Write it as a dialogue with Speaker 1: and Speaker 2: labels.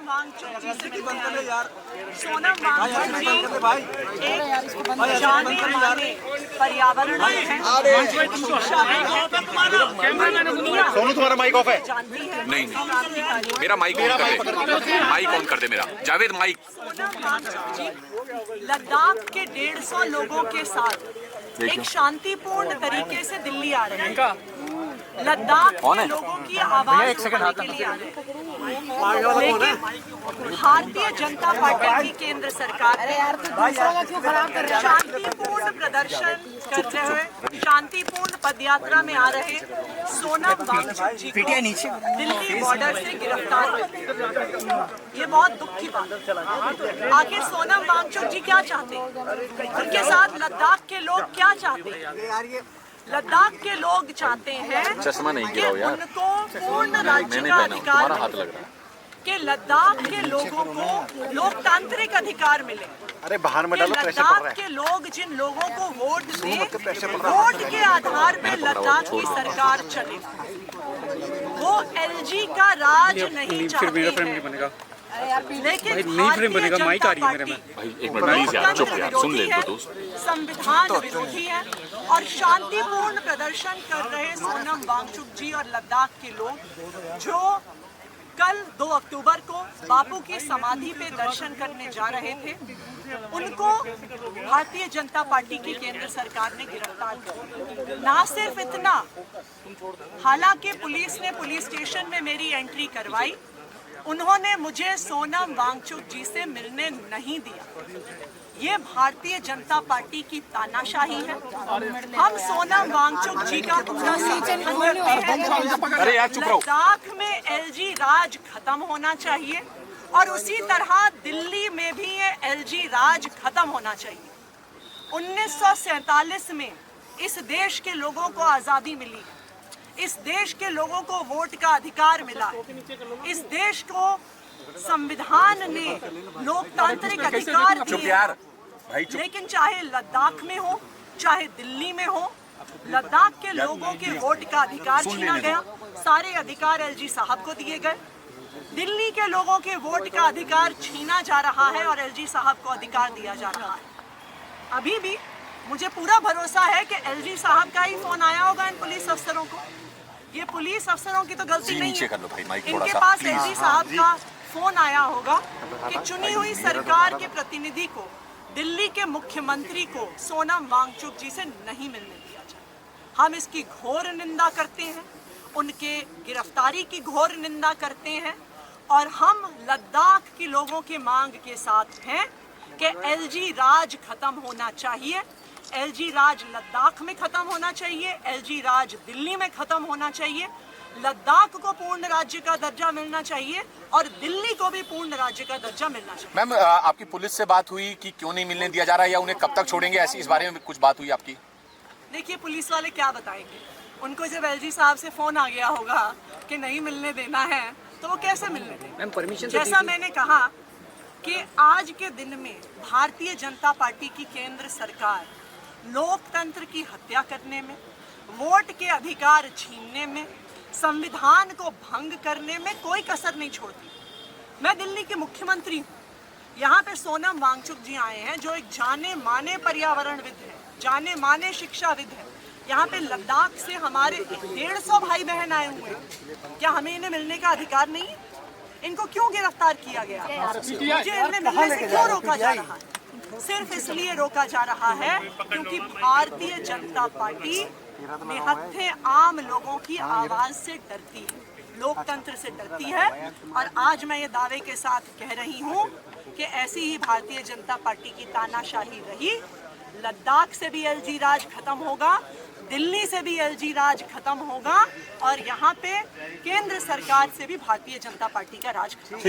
Speaker 1: सोनम वांगचुक जी से मिलने आए। सोनम वांगचुक जी एक जाने माने पर्यावरणविद हैं,
Speaker 2: सोनू तुम्हारा माइक ऑफ है।
Speaker 1: जानती है
Speaker 3: नहीं मेरा माइक ऑन कर दे, माइक ऑन कर दे मेरा जावेद माइक।
Speaker 1: सोनम वांगचुक जी लद्दाख के 150 लोगों के साथ एक शांतिपूर्ण तरीके से दिल्ली आ रहे हैं। लद्दाख के लोगों की आवाज उठाने के लिए आ रहे हैं। लेकिन भारतीय जनता पार्टी की केंद्र सरकार शांतिपूर्ण प्रदर्शन करते हुए शांतिपूर्ण पदयात्रा में आ रहे सोनम वांगचुक जी को दिल्ली बॉर्डर से गिरफ्तार कर। ये बहुत दुख की बात है। आखिर सोनम वांगचुक जी क्या चाहते हैं? उनके साथ लद्दाख के लोग क्या चाहते हैं? लद्दाख के लोग चाहते हैं कि उनको पूर्ण राज्य का अधिकार मिले, कि लद्दाख के लोगों को लोकतांत्रिक अधिकार मिले।
Speaker 2: अरे बाहर में डालो, प्रेशर पड़ रहा
Speaker 1: लद्दाख के लोग जिन लोगों को वोट दें, वोट के आधार पर लद्दाख की सरकार चले। वो एलजी का राज नहीं चाहते हैं। लेकिन संविधान विरोधी है और शांतिपूर्ण प्रदर्शन कर रहे सोनम वांगचुक जी और लद्दाख के लोग जो कल 2 अक्टूबर को बापू की समाधि पे दर्शन करने जा रहे थे, उनको भारतीय जनता पार्टी की केंद्र सरकार ने गिरफ्तार किया। ना सिर्फ इतना, हालांकि पुलिस ने पुलिस स्टेशन में मेरी एंट्री करवाई, उन्होंने मुझे सोनम वांगचुक जी से मिलने नहीं दिया। ये भारतीय जनता पार्टी की तानाशाही है। हम सोनम वांगचुक जी का पूरा समर्थन करते हैं। लद्दाख में एलजी राज खत्म होना चाहिए और उसी तरह दिल्ली में भी ये एलजी राज खत्म होना चाहिए। 1947 में इस देश के लोगों को आज़ादी मिली, इस देश के लोगों को वोट का अधिकार मिला, इस देश को संविधान ने लोकतांत्रिक अधिकार दिए। लेकिन चाहे लद्दाख में हो चाहे दिल्ली में हो, लद्दाख के लोगों के वोट का अधिकार छीना गया, सारे अधिकार एलजी साहब को दिए गए। दिल्ली के लोगों के वोट का अधिकार छीना जा रहा है और एलजी साहब को अधिकार दिया जा रहा है। अभी भी मुझे पूरा भरोसा है कि एलजी साहब का ही फोन आया होगा इन पुलिस अफसरों को। ये पुलिस अफसरों की तो गलती नहीं है, इनके पास एलजी साहब का फोन आया होगा कि चुनी हुई सरकार के प्रतिनिधि को, दिल्ली के मुख्यमंत्री को सोनम वांगचुक जी से नहीं मिलने दिया जाए। हम इसकी घोर निंदा करते हैं, उनके गिरफ्तारी की घोर निंदा करते हैं और हम लद्दाख के लोगों के मांग के साथ हैं कि एलजी राज खत्म होना चाहिए। एलजी राज लद्दाख में खत्म होना चाहिए, एलजी राज दिल्ली में खत्म होना चाहिए। लद्दाख को पूर्ण राज्य का दर्जा मिलना चाहिए और दिल्ली को भी पूर्ण राज्य का दर्जा मिलना चाहिए।
Speaker 3: मैम, आपकी पुलिस से बात हुई कि क्यों नहीं मिलने दिया जा रहा है या उन्हें कब तक छोड़ेंगे, ऐसी इस बारे में कुछ बात हुई आपकी?
Speaker 1: देखिए, पुलिस वाले क्या बताएंगे? उनको जब एलजी साहब से फोन आ गया होगा कि नहीं मिलने देना है तो वो कैसे मिलने देंगे? मैम, परमिशन जैसा मैंने कहा कि आज के दिन में भारतीय जनता पार्टी की केंद्र सरकार लोकतंत्र की हत्या करने में, वोट के अधिकार छीनने में, संविधान को भंग करने में कोई कसर नहीं छोड़ती। मैं दिल्ली के मुख्यमंत्री हूँ, यहाँ पे सोनम वांगचुक जी आए हैं जो एक जाने माने पर्यावरणविद हैं, जाने माने शिक्षाविद हैं। यहाँ पे लद्दाख से हमारे 150 भाई बहन आए हुए हैं। क्या हमें इन्हें मिलने का अधिकार नहीं है? इनको क्यों गिरफ्तार किया गया? मुझे इन्हें मिलने से क्यों रोका जा रहा है? सिर्फ इसलिए रोका जा रहा है क्योंकि भारतीय जनता पार्टी निहत्थे आम लोगों की आवाज से डरती है, लोकतंत्र से डरती है। और आज मैं ये दावे के साथ कह रही हूँ कि ऐसी ही भारतीय जनता पार्टी की तानाशाही रही। लद्दाख से भी एलजी राज खत्म होगा, दिल्ली से भी एलजी राज खत्म होगा और यहाँ पे केंद्र सरकार से भी भारतीय जनता पार्टी का राज खत्म होगा।